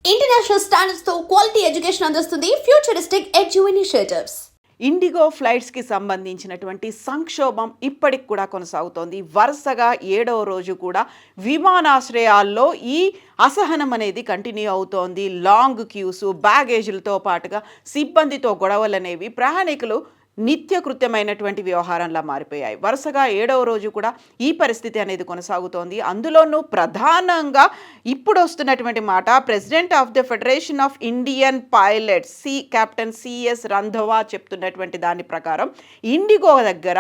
International standards తో quality education అందిస్తుంది futuristic edu initiatives. IndiGo ఫ్లైట్స్కి సంబంధించినటువంటి సంక్షోభం ఇప్పటికి కూడా కొనసాగుతోంది. వరుసగా 7వ రోజు కూడా విమానాశ్రయాల్లో ఈ అసహనం అనేది కంటిన్యూ అవుతోంది. లాంగ్ క్యూస్, బ్యాగేజీలతో పాటుగా సిబ్బందితో గొడవలు అనేవి ప్రయాణికులు నిత్యకృత్యమైనటువంటి వ్యవహారంలా మారిపోయాయి. వరుసగా 7వ రోజు కూడా ఈ పరిస్థితి అనేది కొనసాగుతోంది. అందులోనూ ప్రధానంగా ఇప్పుడు వస్తున్నటువంటి మాట, president of the Federation of Indian pilots captain CS Randhawa చెప్తున్నటువంటి దాని ప్రకారం ఇండిగో దగ్గర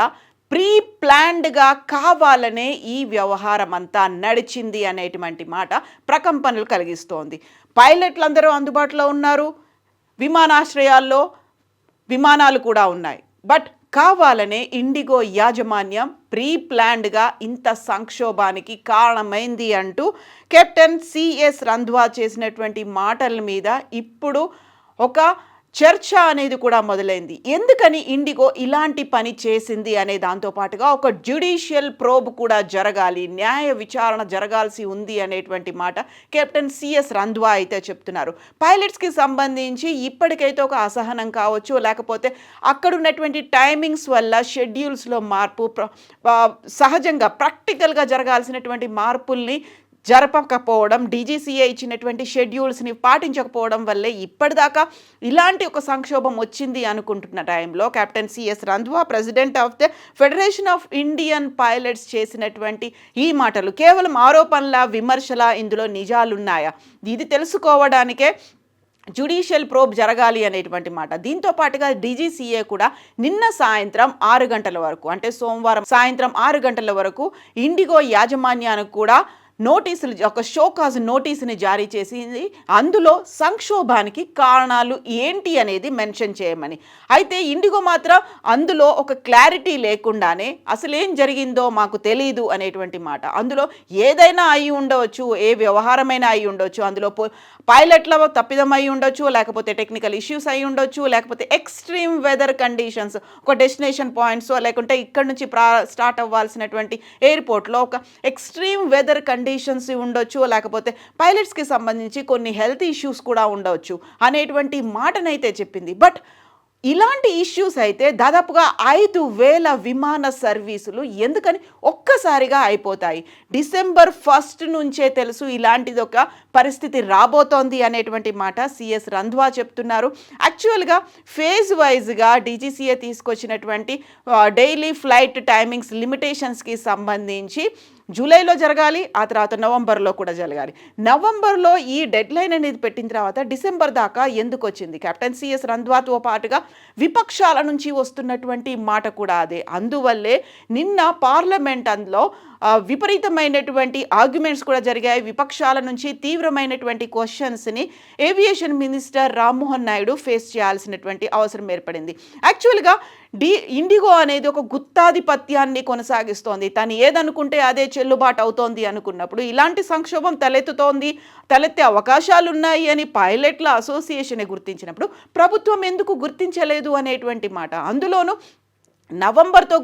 ప్రీ ప్లాన్డ్గా కావాలనే ఈ వ్యవహారం అంతా నడిచింది అనేటువంటి మాట ప్రకంపనలు కలిగిస్తోంది. పైలట్లందరూ అందుబాటులో ఉన్నారు, విమానాశ్రయాల్లో విమానాలు కూడా ఉన్నాయి. బట్ కావాలనే ఇండిగో యాజమాన్యం ప్రీ ప్లాన్డ్గా ఇంత సంక్షోభానికి కారణమైంది అంటూ కెప్టెన్ సిఎస్ రంధ్వా చేసినటువంటి మాటల మీద ఇప్పుడు ఒక చర్చ అనేది కూడా మొదలైంది. ఎందుకని ఇండిగో ఇలాంటి పని చేసింది అనే దాంతోపాటుగా ఒక జ్యుడిషియల్ ప్రోబ్ కూడా జరగాలి, న్యాయ విచారణ జరగాల్సి ఉంది అనేటువంటి మాట కెప్టెన్ సిఎస్ రంధ్వా అయితే చెప్తున్నారు. పైలట్స్కి సంబంధించి ఇప్పటికైతే ఒక అసహనం కావచ్చు, లేకపోతే అక్కడ ఉన్నటువంటి టైమింగ్స్ వల్ల షెడ్యూల్స్లో మార్పు, సహజంగా ప్రాక్టికల్గా జరగాల్సినటువంటి మార్పుల్ని జరపకపోవడం, డీజీసీఏ ఇచ్చినటువంటి షెడ్యూల్స్ని పాటించకపోవడం వల్లే ఇప్పటిదాకా ఇలాంటి ఒక సంక్షోభం వచ్చింది అనుకుంటున్న టైంలో captain CS Randhawa, president of the Federation of Indian Pilots చేసినటువంటి ఈ మాటలు కేవలం ఆరోపణల, విమర్శల, ఇందులో నిజాలున్నాయా, ఇది తెలుసుకోవడానికే జ్యుడిషియల్ ప్రోబ్ జరగాలి అనేటువంటి మాట. దీంతో పాటుగా డీజీసీఏ కూడా నిన్న సాయంత్రం 6 గంటల వరకు, అంటే సోమవారం సాయంత్రం 6 గంటల వరకు ఇండిగో యాజమాన్యానికి కూడా నోటీసులు, ఒక షోకాజ్ నోటీసుని జారీ చేసింది. అందులో సంక్షోభానికి కారణాలు ఏంటి అనేది మెన్షన్ చేయమని. అయితే ఇండిగో మాత్రం అందులో ఒక క్లారిటీ లేకుండానే అసలేం జరిగిందో మాకు తెలీదు అనేటువంటి మాట. అందులో ఏదైనా అయి ఉండవచ్చు, ఏ వ్యవహారమైనా అయి ఉండొచ్చు, అందులో పైలట్ల తప్పిదం అయి ఉండొచ్చు, లేకపోతే టెక్నికల్ ఇష్యూస్ అయి ఉండొచ్చు, లేకపోతే ఎక్స్ట్రీమ్ వెదర్ కండిషన్స్, ఒక డెస్టినేషన్ పాయింట్స్, లేకుంటే ఇక్కడ నుంచి స్టార్ట్ అవ్వాల్సినటువంటి ఎయిర్పోర్ట్లో ఒక ఎక్స్ట్రీమ్ వెదర్ కండిషన్స్ ఉండొచ్చు, లేకపోతే పైలట్స్కి సంబంధించి కొన్ని హెల్త్ ఇష్యూస్ కూడా ఉండవచ్చు అనేటువంటి మాటనైతే చెప్పింది. బట్ ఇలాంటి ఇష్యూస్ అయితే దాదాపుగా 5,000 విమాన సర్వీసులు ఎందుకని ఒక్కసారిగా అయిపోతాయి. డిసెంబర్ 1 నుంచే తెలుసు ఇలాంటిది ఒక పరిస్థితి రాబోతోంది అనేటువంటి మాట సిఎస్ రంధ్వా చెప్తున్నారు. యాక్చువల్గా ఫేజ్ వైజ్గా డీజీసీఏ తీసుకొచ్చినటువంటి డైలీ ఫ్లైట్ టైమింగ్స్ లిమిటేషన్స్కి సంబంధించి జూలైలో జరగాలి, ఆ తర్వాత నవంబర్లో కూడా జరగాలి. నవంబర్లో ఈ డెడ్ లైన్ అనేది పెట్టిన తర్వాత డిసెంబర్ దాకా ఎందుకు వచ్చింది? కెప్టెన్ సిఎస్ రంధ్వాతో పాటుగా విపక్షాల నుంచి వస్తున్నటువంటి మాట కూడా అదే. అందువల్లే నిన్న పార్లమెంట్ అందులో విపరీతమైనటువంటి ఆర్గ్యుమెంట్స్ కూడా జరిగాయి. విపక్షాల నుంచి తీవ్రమైనటువంటి క్వశ్చన్స్ని aviation minister Rammohan Naidu face చేయాల్సినటువంటి అవసరం ఏర్పడింది. యాక్చువల్గా ఇండిగో అనేది ఒక గుత్తాధిపత్యాన్ని కొనసాగిస్తోంది. తను ఏదనుకుంటే అదే చెల్లుబాటు అవుతోంది అనుకున్నప్పుడు ఇలాంటి సంక్షోభం తలెత్తే అవకాశాలు ఉన్నాయి అని పైలట్ల అసోసియేషన్ గుర్తించినప్పుడు ప్రభుత్వం ఎందుకు గుర్తించలేదు అనేటువంటి మాట. అందులోనూ నవంబర్తో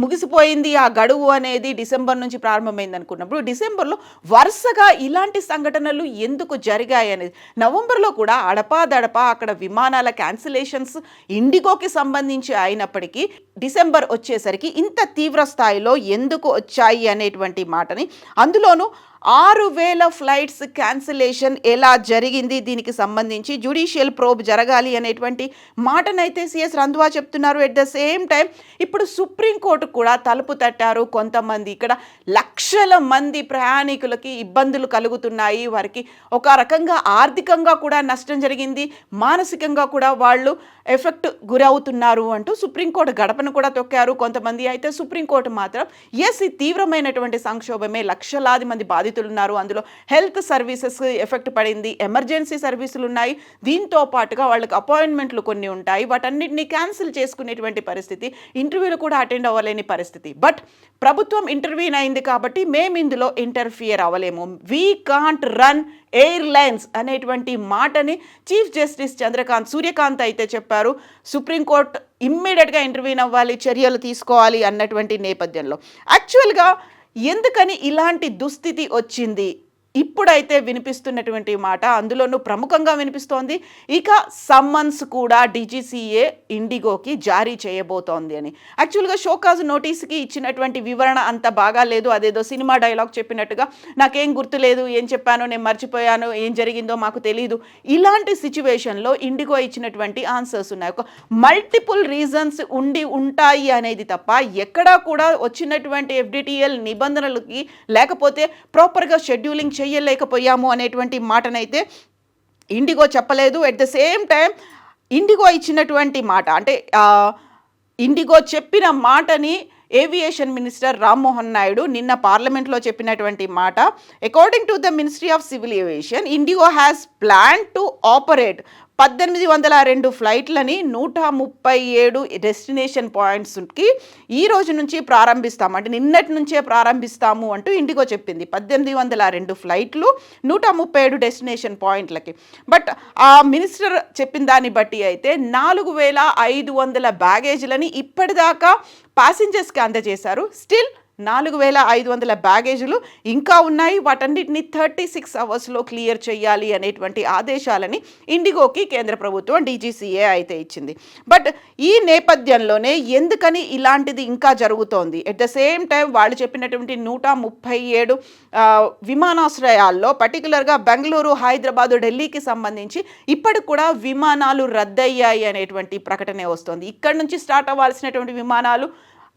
ముగిసిపోయింది ఆ గడువు అనేది, డిసెంబర్ నుంచి ప్రారంభమైంది అనుకున్నప్పుడు డిసెంబర్లో వరుసగా ఇలాంటి సంఘటనలు ఎందుకు జరిగాయి అనేది, నవంబర్లో కూడా అడపాదడపా అక్కడ విమానాల క్యాన్సిలేషన్స్ ఇండిగోకి సంబంధించి అయినప్పటికీ డిసెంబర్ వచ్చేసరికి ఇంత తీవ్ర స్థాయిలో ఎందుకు వచ్చాయి అనేటువంటి మాటని, అందులోనూ 6,000 ఫ్లైట్స్ క్యాన్సిలేషన్ ఎలా జరిగింది, దీనికి సంబంధించి జ్యుడిషియల్ ప్రోబ్ జరగాలి అనేటువంటి మాటనైతే సిఎస్ రంధ్వా చెప్తున్నారు. ఎట్ ద సేమ్ టైం ఇప్పుడు సుప్రీంకోర్టు కూడా తలుపు తట్టారు. కొంతమంది ఇక్కడ లక్షల మంది ప్రయాణికులకి ఇబ్బందులు కలుగుతున్నాయి, వారికి ఒక రకంగా ఆర్థికంగా కూడా నష్టం జరిగింది, మానసికంగా కూడా వాళ్ళు ఎఫెక్ట్ గురవుతున్నారు అంటూ సుప్రీంకోర్టు గడపను కూడా తొక్కారు కొంతమంది. అయితే సుప్రీంకోర్టు మాత్రం ఈ తీవ్రమైనటువంటి సంక్షోభమే, లక్షలాది మంది బాధితులున్నారు, అందులో హెల్త్ సర్వీసెస్ ఎఫెక్ట్ పడింది, ఎమర్జెన్సీ సర్వీసులు ఉన్నాయి, దీంతో పాటుగా వాళ్ళకి అపాయింట్మెంట్లు కొన్ని ఉంటాయి, వాటన్నిటిని క్యాన్సిల్ చేసుకునేటువంటి పరిస్థితి, ఇంటర్వ్యూలు కూడా అటెండ్ అవ్వలేని పరిస్థితి. బట్ ప్రభుత్వం ఇంటర్వ్యూన్ అయింది కాబట్టి మేము ఇందులో ఇంటర్ఫియర్ అవ్వలేము, వీ కాంట్ రన్ ఎయిర్లైన్స్ అనేటువంటి మాటని చీఫ్ జస్టిస్ సూర్యకాంత్ అయితే చెప్పారు. సుప్రీంకోర్టు ఇమ్మీడియట్గా ఇంటర్వ్యూన్ అవ్వాలి, చర్యలు తీసుకోవాలి అన్నటువంటి నేపథ్యంలో యాక్చువల్గా ఎందుకని ఇలాంటి దుస్థితి వచ్చింది, ఇప్పుడైతే వినిపిస్తున్నటువంటి మాట అందులోనూ ప్రముఖంగా వినిపిస్తోంది ఇక సమ్మన్స్ కూడా డీజీసీఏ ఇండిగోకి జారీ చేయబోతోంది అని. యాక్చువల్గా షోకాజ్ నోటీస్కి ఇచ్చినటువంటి వివరణ అంత బాగా లేదు. అదేదో సినిమా డైలాగ్ చెప్పినట్టుగా నాకేం గుర్తులేదు, ఏం చెప్పానో నేను మర్చిపోయాను, ఏం జరిగిందో మాకు తెలియదు. ఇలాంటి సిచ్యువేషన్లో ఇండిగో ఇచ్చినటువంటి ఆన్సర్స్ ఉన్నాయి. ఒక మల్టిపుల్ రీజన్స్ ఉంటాయి అనేది తప్ప ఎక్కడా కూడా వచ్చినటువంటి ఎఫ్డిటిఎల్ నిబంధనలకి లేకపోతే ప్రాపర్గా షెడ్యూలింగ్ చేయలేకపోయాము అనేటువంటి మాటనైతే ఇండిగో చెప్పలేదు. At the same time IndiGo ఇచ్చినటువంటి మాట అంటే ఇండిగో చెప్పిన మాటని ఏవియేషన్ మినిస్టర్ రామ్మోహన్ నాయుడు నిన్న పార్లమెంట్లో చెప్పినటువంటి మాట. According to the Ministry of Civil Aviation IndiGo has plan to operate 1802 ఫ్లైట్లని 137 డెస్టినేషన్ పాయింట్స్కి ఈ రోజు నుంచి ప్రారంభిస్తాము, అంటే నిన్నటి నుంచే ప్రారంభిస్తాము అంటూ ఇండిగో చెప్పింది. 1802 ఫ్లైట్లు 137 డెస్టినేషన్ పాయింట్లకి. బట్ ఆ మినిస్టర్ చెప్పిన దాన్ని బట్టి అయితే 4500 బ్యాగేజ్లని ఇప్పటిదాకా ప్యాసింజర్స్కి అందజేశారు. స్టిల్ 4500 బ్యాగేజీలు ఇంకా ఉన్నాయి. వాటన్నిటిని 36 అవర్స్లో క్లియర్ చేయాలి అనేటువంటి ఆదేశాలని ఇండిగోకి కేంద్ర ప్రభుత్వం డీజీసీఏ అయితే ఇచ్చింది. బట్ ఈ నేపథ్యంలోనే ఎందుకని ఇలాంటిది ఇంకా జరుగుతోంది? ఎట్ ద సేమ్ టైం వాళ్ళు చెప్పినటువంటి 137 విమానాశ్రయాల్లో పర్టికులర్గా బెంగళూరు, హైదరాబాదు, ఢిల్లీకి సంబంధించి ఇప్పటికి కూడా విమానాలు రద్దయ్యాయి అనేటువంటి ప్రకటనే వస్తుంది. ఇక్కడ నుంచి స్టార్ట్ అవ్వాల్సినటువంటి విమానాలు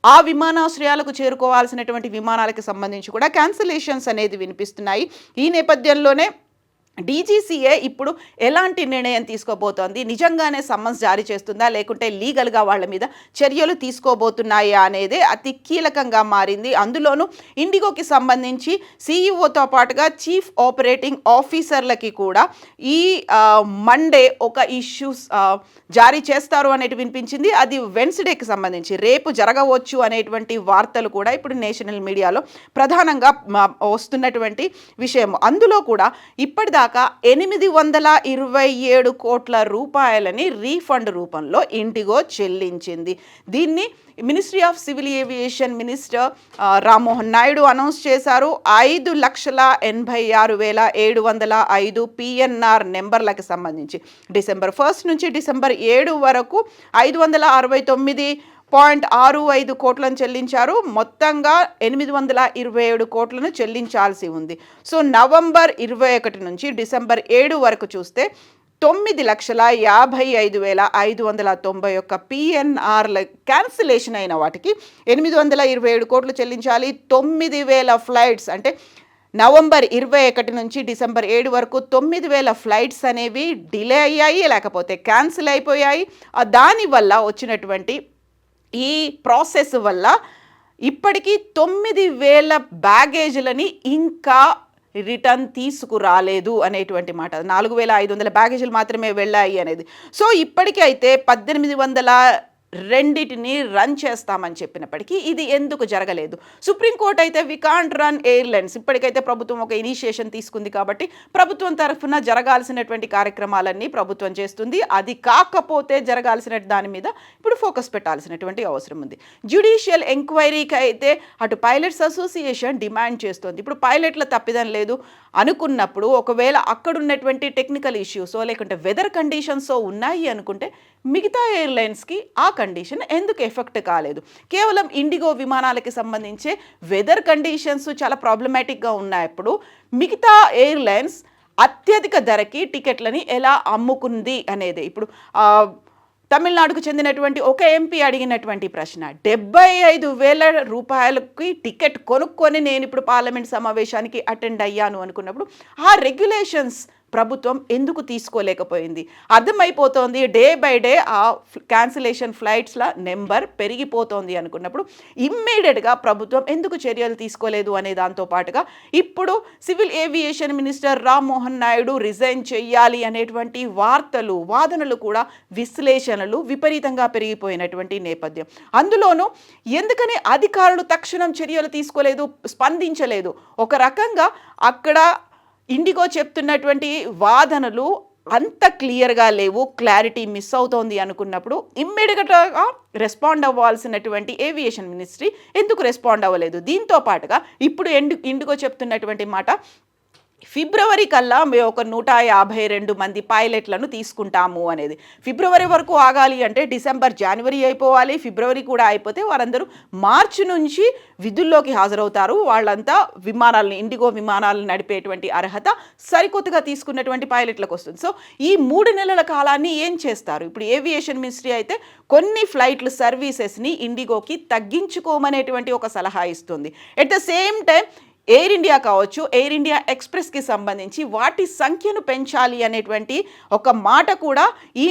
ఆ విమానాశ్రయాలకు చేరుకోవాల్సినటువంటి విమానాలకు సంబంధించి కూడా క్యాన్సిలేషన్స్ అనేది వినిపిస్తున్నాయి. ఈ నేపథ్యంలోనే డీజీసీఏ ఇప్పుడు ఎలాంటి నిర్ణయం తీసుకోబోతోంది? నిజంగానే సమ్మన్స్ జారీ చేస్తుందా లేకుంటే లీగల్గా వాళ్ళ మీద చర్యలు తీసుకోబోతున్నాయా అనేది అతి కీలకంగా మారింది. అందులోనూ ఇండిగోకి సంబంధించి సీఈఓతో పాటుగా చీఫ్ ఆపరేటింగ్ ఆఫీసర్లకి కూడా ఈ మండే ఒక ఇష్యూస్ జారీ చేస్తారు అనేది వినిపించింది. అది వెన్స్డేకి సంబంధించి రేపు జరగవచ్చు అనేటువంటి వార్తలు కూడా ఇప్పుడు నేషనల్ మీడియాలో ప్రధానంగా వస్తున్నటువంటి విషయం. అందులో కూడా ఇప్పటిదాకా 827 కోట్ల రూపాయలని రీఫండ్ రూపంలో ఇండిగో చెల్లించింది. దీన్ని ministry of Civil aviation minister Rammohan Naidu announce చేశారు. 5,86,705 పిఎన్ఆర్ నెంబర్లకు సంబంధించి డిసెంబర్ 1 నుంచి డిసెంబర్ 7 వరకు 569.65 కోట్లను చెల్లించారు. మొత్తంగా 827 కోట్లను చెల్లించాల్సి ఉంది. సో నవంబర్ 21 నుంచి డిసెంబర్ 7 వరకు చూస్తే 9,55,591 పిఎన్ఆర్ల క్యాన్సిలేషన్ అయిన వాటికి 827 కోట్లు చెల్లించాలి. 9,000 ఫ్లైట్స్ అంటే నవంబర్ 21 నుంచి డిసెంబర్ 7 వరకు 9,000 ఫ్లైట్స్ అనేవి డిలే అయ్యాయి, లేకపోతే క్యాన్సిల్ అయిపోయాయి. దానివల్ల వచ్చినటువంటి ఈ ప్రాసెస్ వల్ల ఇప్పటికీ 9,000 బ్యాగేజీలని ఇంకా రిటర్న్ తీసుకురాలేదు అనేటువంటి మాట. 4,500 బ్యాగేజీలు మాత్రమే వెళ్ళాయి అనేది. సో ఇప్పటికైతే 1802 రన్ చేస్తామని చెప్పినప్పటికీ ఇది ఎందుకు జరగలేదు? సుప్రీంకోర్టు అయితే వి కాంట్ రన్ ఎయిర్లైన్స్, ఇప్పటికైతే ప్రభుత్వం ఒక ఇనిషియేషన్ తీసుకుంది కాబట్టి ప్రభుత్వం తరఫున జరగాల్సినటువంటి కార్యక్రమాలన్నీ ప్రభుత్వం చేస్తుంది. అది కాకపోతే జరగాల్సిన దాని మీద ఇప్పుడు ఫోకస్ పెట్టాల్సినటువంటి అవసరం ఉంది. జ్యుడిషియల్ ఎంక్వైరీకి అయితే అటు పైలట్స్ అసోసియేషన్ డిమాండ్ చేస్తుంది. ఇప్పుడు పైలట్ల తప్పిదం లేదు అనుకున్నప్పుడు ఒకవేళ అక్కడ ఉన్నటువంటి టెక్నికల్ ఇష్యూసో లేకుంటే వెదర్ కండిషన్సో ఉన్నాయి అనుకుంటే మిగతా ఎయిర్లైన్స్కి ఆ కండిషన్ ఎందుకు ఎఫెక్ట్ కాలేదు? కేవలం ఇండిగో విమానాలకి సంబంధించే వెదర్ కండిషన్స్ చాలా ప్రాబ్లమాటిక్గా ఉన్నప్పుడు మిగతా ఎయిర్లైన్స్ అత్యధిక ధరకి టికెట్లని ఎలా అమ్ముకుంది అనేది ఇప్పుడు తమిళనాడుకు చెందినటువంటి ఒక ఎంపీ అడిగినటువంటి ప్రశ్న. 75,000 రూపాయలకి టికెట్ కొనుక్కొని నేను ఇప్పుడు పార్లమెంట్ సమావేశానికి అటెండ్ అయ్యాను అనుకున్నప్పుడు ఆ రెగ్యులేషన్స్ ప్రభుత్వం ఎందుకు తీసుకోలేకపోయింది? అర్థమైపోతోంది డే బై డే ఆ క్యాన్సిలేషన్ ఫ్లైట్స్ల నెంబర్ పెరిగిపోతోంది అనుకున్నప్పుడు ఇమ్మీడియట్గా ప్రభుత్వం ఎందుకు చర్యలు తీసుకోలేదు అనే దాంతో పాటుగా ఇప్పుడు civil aviation minister Rammohan Naidu resign చేయాలి అనేటువంటి వార్తలు, వాదనలు కూడా విశ్లేషణలు విపరీతంగా పెరిగిపోయినటువంటి నేపథ్యం. అందులోనూ ఎందుకని అధికారులు తక్షణం చర్యలు తీసుకోలేదు, స్పందించలేదు? ఒక రకంగా అక్కడ ఇండిగో చెప్తున్నటువంటి వాదనలు అంత క్లియర్గా లేవు, క్లారిటీ మిస్ అవుతోంది అనుకున్నప్పుడు ఇమ్మీడియట్గా రెస్పాండ్ అవ్వాల్సినటువంటి ఏవియేషన్ మినిస్ట్రీ ఎందుకు రెస్పాండ్ అవ్వలేదు? దీంతో పాటుగా ఇప్పుడు ఇండిగో చెప్తున్నటువంటి మాట, ఫిబ్రవరి కల్లా మేము ఒక 152 మంది పైలట్లను తీసుకుంటాము అనేది. ఫిబ్రవరి వరకు ఆగాలి అంటే డిసెంబర్, జనవరి అయిపోవాలి. ఫిబ్రవరి కూడా అయిపోతే వారందరూ మార్చి నుంచి విధుల్లోకి హాజరవుతారు. వాళ్ళంతా విమానాలను, ఇండిగో విమానాలను నడిపేటువంటి అర్హత సరికొత్తగా తీసుకున్నటువంటి పైలట్లకు వస్తుంది. సో ఈ 3 నెలల కాలాన్ని ఏం చేస్తారు? ఇప్పుడు ఏవియేషన్ మినిస్ట్రీ అయితే కొన్ని ఫ్లైట్లు సర్వీసెస్ని ఇండిగోకి తగ్గించుకోమనేటువంటి ఒక సలహా ఇస్తుంది. At the same time air India కావచ్చు, ఎయిర్ ఇండియా ఎక్స్ప్రెస్కి సంబంధించి వాటి సంఖ్యను పెంచాలి అనేటువంటి ఒక మాట కూడా ఈ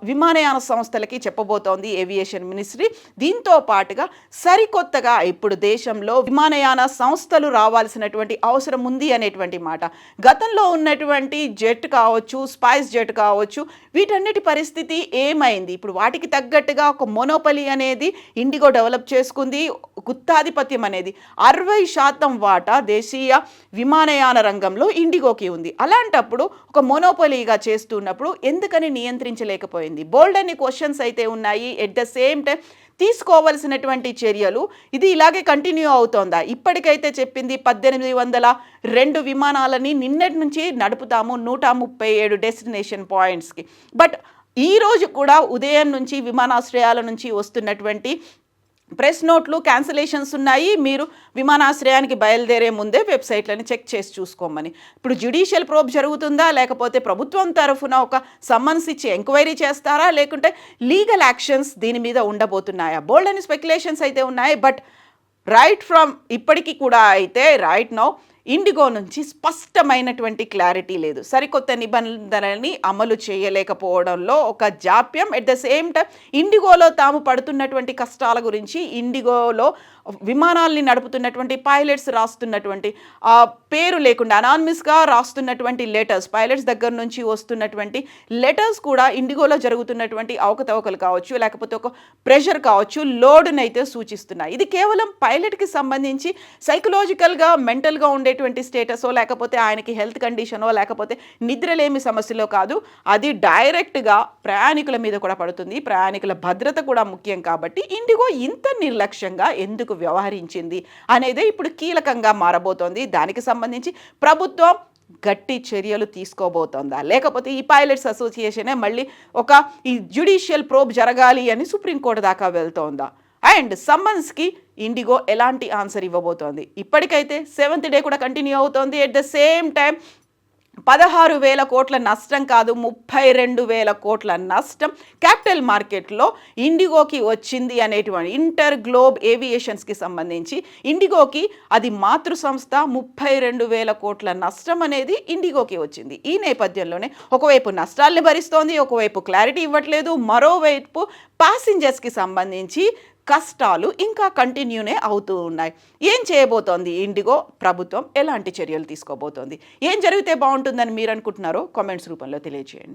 విమానయాన సంస్థలకి చెప్పబోతోంది ఏవియేషన్ మినిస్ట్రీ. దీంతో పాటుగా సరికొత్తగా ఇప్పుడు దేశంలో విమానయాన సంస్థలు రావాల్సినటువంటి అవసరం ఉంది అనేటువంటి మాట. గతంలో ఉన్నటువంటి జెట్ కావచ్చు, స్పైస్ జెట్ కావచ్చు, వీటన్నిటి పరిస్థితి ఏమైంది? ఇప్పుడు వాటికి తగ్గట్టుగా ఒక మోనోపలి అనేది ఇండిగో డెవలప్ చేసుకుంది. గుత్తాధిపత్యం అనేది 60% వాటా దేశీయ విమానయాన రంగంలో ఇండిగోకి ఉంది. అలాంటప్పుడు ఒక మోనోపలీగా చేస్తున్నప్పుడు ఎందుకని నియంత్రించలేకపోయింది? బోల్డ్ అన్ని క్వశ్చన్స్ అయితే ఉన్నాయి. ఎట్ ద సేమ్ టైం తీసుకోవలసినటువంటి చర్యలు ఇది ఇలాగే కంటిన్యూ అవుతోందా? ఇప్పటికైతే చెప్పింది 1802 విమానాలని నిన్నటి నుంచి నడుపుతాము 137 డెస్టినేషన్ పాయింట్స్కి. బట్ ఈరోజు కూడా ఉదయం నుంచి విమానాశ్రయాల నుంచి వస్తున్నటువంటి ప్రెస్ నోట్లు, క్యాన్సిలేషన్స్ ఉన్నాయి. మీరు విమానాశ్రయానికి బయలుదేరే ముందే వెబ్సైట్లని చెక్ చేసి చూసుకోమని. ఇప్పుడు జ్యుడిషియల్ ప్రోబ్ జరుగుతుందా, లేకపోతే ప్రభుత్వం తరఫున ఒక సమ్మన్స్ ఇచ్చి ఎంక్వైరీ చేస్తారా, లేకుంటే లీగల్ యాక్షన్స్ దీని మీద ఉండబోతున్నాయా? బోల్డ్ అని స్పెక్యులేషన్స్ అయితే ఉన్నాయి. బట్ రైట్ ఫ్రమ్ ఇప్పటికీ కూడా అయితే రైట్ నౌ ఇండిగో నుంచి స్పష్టమైనటువంటి క్లారిటీ లేదు. సరికొత్త నిబంధనలని అమలు చేయలేకపోవడంలో ఒక జాప్యం. ఎట్ ద సేమ్ టైం ఇండిగోలో తాము పడుతున్నటువంటి కష్టాల గురించి ఇండిగోలో విమానాల్ని నడుపుతున్నటువంటి పైలట్స్ రాస్తున్నటువంటి పేరు లేకుండా అనానిమస్గా రాస్తున్నటువంటి లెటర్స్, పైలట్స్ దగ్గర నుంచి వస్తున్నటువంటి లెటర్స్ కూడా ఇండిగోలో జరుగుతున్నటువంటి అవకతవకలు కావచ్చు, లేకపోతే ఒక ప్రెషర్ కావచ్చు, లోడ్ని అయితే సూచిస్తున్నాయి. ఇది కేవలం పైలట్కి సంబంధించి సైకలాజికల్గా, మెంటల్గా ఉండేటువంటి స్టేటసో, లేకపోతే ఆయనకి హెల్త్ కండిషనో, లేకపోతే నిద్రలేమి సమస్యలో కాదు. అది డైరెక్ట్గా ప్రయాణికుల మీద కూడా పడుతుంది. ప్రయాణికుల భద్రత కూడా ముఖ్యం. కాబట్టి ఇండిగో ఇంత నిర్లక్ష్యంగా ఎందుకు వ్యవహరించింది అనేది ఇప్పుడు కీలకంగా మారబోతోంది. దానికి సంబంధించి ప్రభుత్వం గట్టి చర్యలు తీసుకోబోతోందా, లేకపోతే ఈ పైలట్స్ అసోసియేషనే మళ్ళీ ఈ జ్యుడిషియల్ ప్రోబ్ జరగాలి అని సుప్రీంకోర్టు దాకా వెళ్తోందా? అండ్ సమ్మన్స్కి ఇండిగో ఎలాంటి ఆన్సర్ ఇవ్వబోతోంది? ఇప్పటికైతే 7th డే కూడా కంటిన్యూ అవుతోంది. ఎట్ ద సేమ్ టైం 16,000 కోట్ల నష్టం కాదు, 32,000 కోట్ల నష్టం క్యాపిటల్ మార్కెట్లో ఇండిగోకి వచ్చింది అనేటువంటి ఇంటర్ గ్లోబ్ ఏవియేషన్స్కి సంబంధించి ఇండిగోకి అది మాతృ సంస్థ 32,000 కోట్ల నష్టం అనేది ఇండిగోకి వచ్చింది. ఈ నేపథ్యంలోనే ఒకవైపు నష్టాల్ని భరిస్తోంది, ఒకవైపు క్లారిటీ ఇవ్వట్లేదు, మరోవైపు ప్యాసింజర్స్కి సంబంధించి కష్టాలు ఇంకా కంటిన్యూనే అవుతూ ఉన్నాయి. ఏం చేయబోతోంది ఇండిగో? ప్రభుత్వం ఎలాంటి చర్యలు తీసుకోబోతోంది? ఏం జరిగితే బాగుంటుందని మీరు అనుకుంటున్నారో కామెంట్స్ రూపంలో తెలియజేయండి.